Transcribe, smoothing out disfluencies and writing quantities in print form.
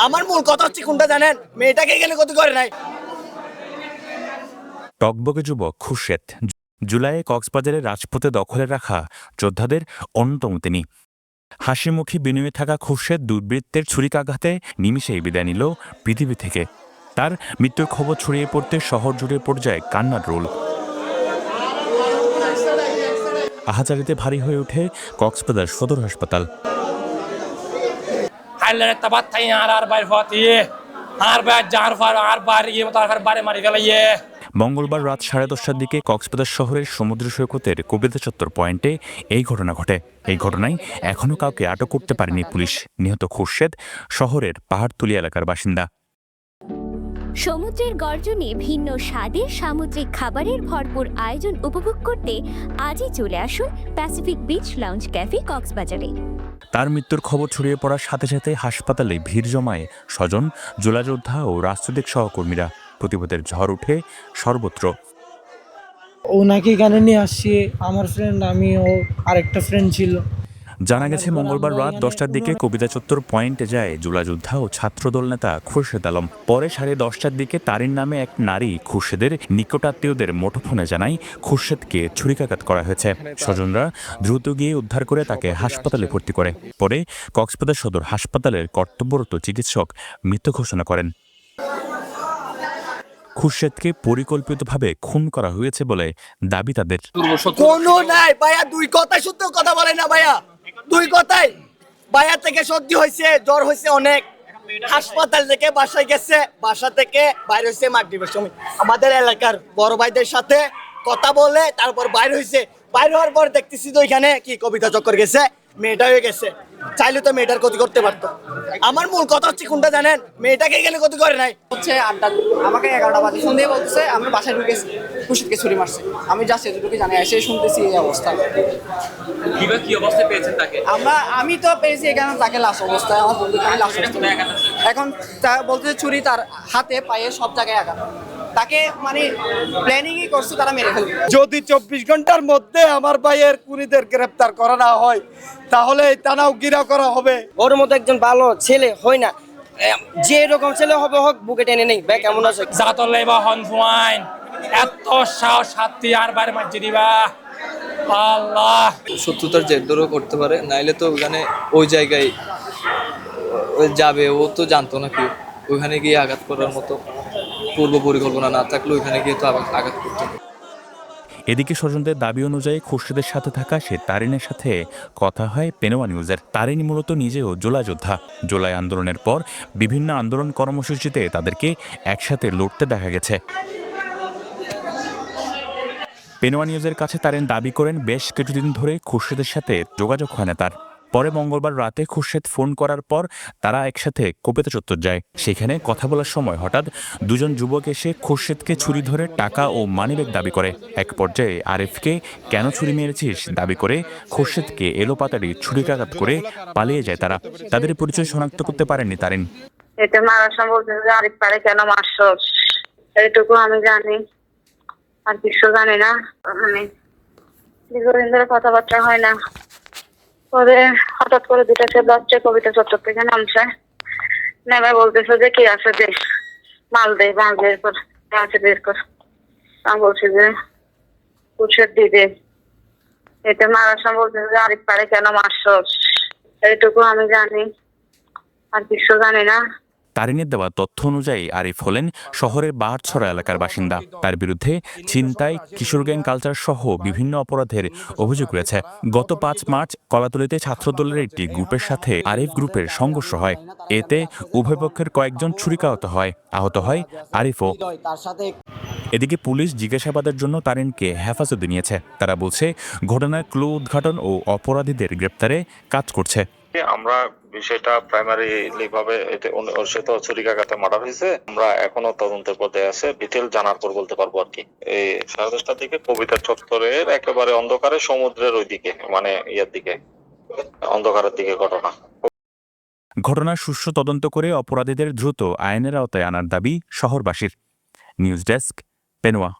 আমার মূল কথা হচ্ছে কোনটা জানেন, মেয়েটাকে গেলে ক্ষতি করে নাই। টকবকে যুবক খুরশেদ জুলাইয়ে কক্সবাজারের রাজপথে দখলে রাখা যোদ্ধাদের অন্যতম তিনি। হাসিমুখী বিনয়ে থাকা খুরশেদ দুর্বৃত্তের ছুরিকাঘাতে নিমিষেই বিদায় নিল পৃথিবী থেকে। তার মৃত্যুর খবর ছড়িয়ে পড়তে শহর জুড়ে পর্যায়ে কান্নার রোল। আহাজারিতে ভারী হয়ে ওঠে কক্সবাজার সদর হাসপাতাল। মঙ্গলবার রাত 10:30টার দিকে কক্সবাজার শহরের সমুদ্র সৈকতের কবিতা চত্বর পয়েন্টে এই ঘটনা ঘটে। এই ঘটনায় এখনও কাউকে আটক করতে পারেনি পুলিশ। নিহত খুরশেদ শহরের পাহাড়তলি এলাকার বাসিন্দা। সমুদ্রের গর্জনে ভিন্ন স্বাদের সামুদ্রিক খাবারের ভরপুর আয়োজন উপভোগ করতে আজই চলে আসুন প্যাসিফিক বিচ লাউঞ্জ ক্যাফে কক্সবাজারে। তার মৃত্যুর খবর ছড়িয়ে পড়ার সাথে সাথে হাসপাতালে ভিড় জমায় স্বজন, জোলাযোদ্ধা ও রাজনৈতিক সহকর্মীরা। প্রতিবাদের ঝড় উঠে সর্বত্র। ওনাকে এখানে নিয়ে আসছি, আমার ফ্রেন্ড, আমি ও আরেকটা ফ্রেন্ড ছিল। জানা গেছে মঙ্গলবার রাত 10টার দিকে কবিতা চত্বর পয়েন্টে যায় জুলাযোদ্ধা ও ছাত্রদল নেতা খুরশেদ আলম। পরে 10:30টার দিকে তারিন নামে এক নারী খুরশেদের নিকটাত্মীয়দের মুঠোফোনে জানায় খুরশেদকে ছুরিকাঘাত করা হয়েছে। স্বজনরা দ্রুত গিয়ে উদ্ধার করে তাকে হাসপাতালে ভর্তি করে। পরে কক্সবাজার সদর হাসপাতালের কর্তব্যরত চিকিৎসক মৃত ঘোষণা করেন। খুরশেদকে পরিকল্পিতভাবে খুন করা হয়েছে বলে দাবি তাদের। কোনো নাই ভাইয়া, দুই কথাই শুদ্ধ কথা বলে না ভাইয়া, দুই কথাই। ভাইয়া থেকে সর্দি হয়েছে, জ্বর হয়েছে অনেক, হাসপাতাল থেকে বাসায় গেছে, বাসা থেকে বাইরে হয়েছে মাগরিবের সময়। আমাদের এলাকার বড় ভাইদের সাথে কথা বলে তারপর বাইরে হয়েছে। বাইরে হওয়ার পর দেখতেছি তো এখানে কি কবিতা চক্কর গেছে, মেয়েটা হয়ে গেছে। চাইলে তো মেয়েটার ক্ষতি করতে পারতো। আমার মূল কথা হচ্ছে কোনটা জানেন, মেয়েটাকে গেলে ক্ষতি করে নাই। হচ্ছে আড্ডা, আমাকে 11টা বাজে ফোন দিয়ে বলতেছে আমরা বাসায় ঢুকেছি, খুরশেদকে ছুরি মারছে। আমি জাস্ট এতটুকু জানি, এসে শুনতেছি এই অবস্থা। কি অবস্থায় পেয়েছেন তাকে? আমি তো পেয়েছি এখানে তাকে লাশ অবস্থায়, আমার বন্ধু লাশ অবস্থায়। এখন তা বলতেছে ছুরি তার হাতে পায়ে সব জায়গায় আঘাত। তাকে মানে প্ল্যানিংই করছে তারা মেরে ফেলবে। যদি 24 ঘন্টার মধ্যে আমার ভাইয়ের খুনিদের গ্রেফতার করা না হয় তাহলে তানাও গিরা করা হবে। ওর মতো একজন ভালো ছেলে হয় না, যে রকম ছেলে হবে হোক বুকে টেনে নেই। ভাই কেমন আছে? জাতলে বা হনফুয়াইন এত সাহস হাতি আর বাইরে মাঝে দিবা আল্লাহ। শত্রুতার জের ধরেও করতে পারে, নাইলে তো ওখানে ওই জায়গায় যাবে। ও তো জানতো না কি ওইখানে গিয়ে আঘাত করার মতো পূর্ব পরিকল্পনা না থাকলে ওইখানে গিয়ে তো আঘাত করতে। এদিকে স্বজনদের দাবি অনুযায়ী খুরশেদের সাথে থাকা সে তারিনের সাথে কথা হয় পেনোয়া নিউজের। তারিন মূলত নিজেও জোলা যোদ্ধা। জুলাই আন্দোলনের পর বিভিন্ন আন্দোলন কর্মসূচিতে তাদেরকে একসাথে লড়তে দেখা গেছে। পেনোয়া নিউজের কাছে তারিন দাবি করেন বেশ কিছুদিন ধরে খুরশেদের সাথে যোগাযোগ হয় না তার। পরে মঙ্গলবার রাতে খুরশেদ ফোন করার পর তারা একসাথে কবিতা চত্বর যায়। সেখানে কথা বলার সময় হঠাৎ দুজন যুবক এসে খুরশেদকে ছুরি ধরে টাকা ও মানিব্যাগ দাবি করে। এক পর্যায়ে আরিফকে কেন ছুরি মেরেছিস দাবি করে খুরশেদকে এলোপাতাড়ি ছুরিকাঘাত করে পালিয়ে যায় তারা। তাদের পরিচয় শনাক্ত করতে পারেননি তারিন। এতে মারার সময় বলছে যে আরিফ পারে কেন মারছস, এইটুকু আমি জানি, আর কিছু জানি না। মানে দীর্ঘদিন ধরে কথাবার্তা হয় না। পরে হঠাৎ করে দুটা সে বাচ্চা কবিতা চত্বর থেকে নামছে, নেমে বলতেছে যে কি আছে দে, মাল বের কর, আছে বের কর। আমি বলছি যে খুরশেদ দিবে। এতে মারার সময় বলছে যে আরিফ পারে কেন মারছস, এইটুকু আমি জানি, আর কিছু জানি না। তারিনের দেওয়া তথ্য অনুযায়ী আরিফ হলেন শহরের বাহারছড়া এলাকার বাসিন্দা। তার বিরুদ্ধে ছিনতাই, কিশোর গ্যাং কালচার সহ বিভিন্ন অপরাধের অভিযোগ রয়েছে। গত 5 মার্চ কলাতলিতে ছাত্রদলের একটি গ্রুপের সাথে আরিফ গ্রুপের সংঘর্ষ হয়। এতে উভয় পক্ষের কয়েকজন ছুরিকাহত হয়, আহত হয় আরিফও। এদিকে পুলিশ জিজ্ঞাসাবাদের জন্য তারিনকে হেফাজতে নিয়েছে। তারা বলছে ঘটনার ক্লু উদ্ঘাটন ও অপরাধীদের গ্রেপ্তারে কাজ করছে। আমরা বিষয়টা প্রাইমারিলি ভাবে ওর সাথে ছুরিকাঘাতে মার্ডার হয়েছে। আমরা এখনো তদন্তের পর্যায়ে আছে, ডিটেল জানার পর বলতে পারবো আর কি। এই 10:30টার দিকে কবিতা চত্বরের একেবারে অন্ধকারে সমুদ্রের ওই দিকে, মানে ইয়ার দিকে, অন্ধকারের দিকে ঘটনার সুষ্ঠু তদন্ত করে অপরাধীদের দ্রুত আইনের আওতায় আনার দাবি শহরবাসীর। News desk, Penowa.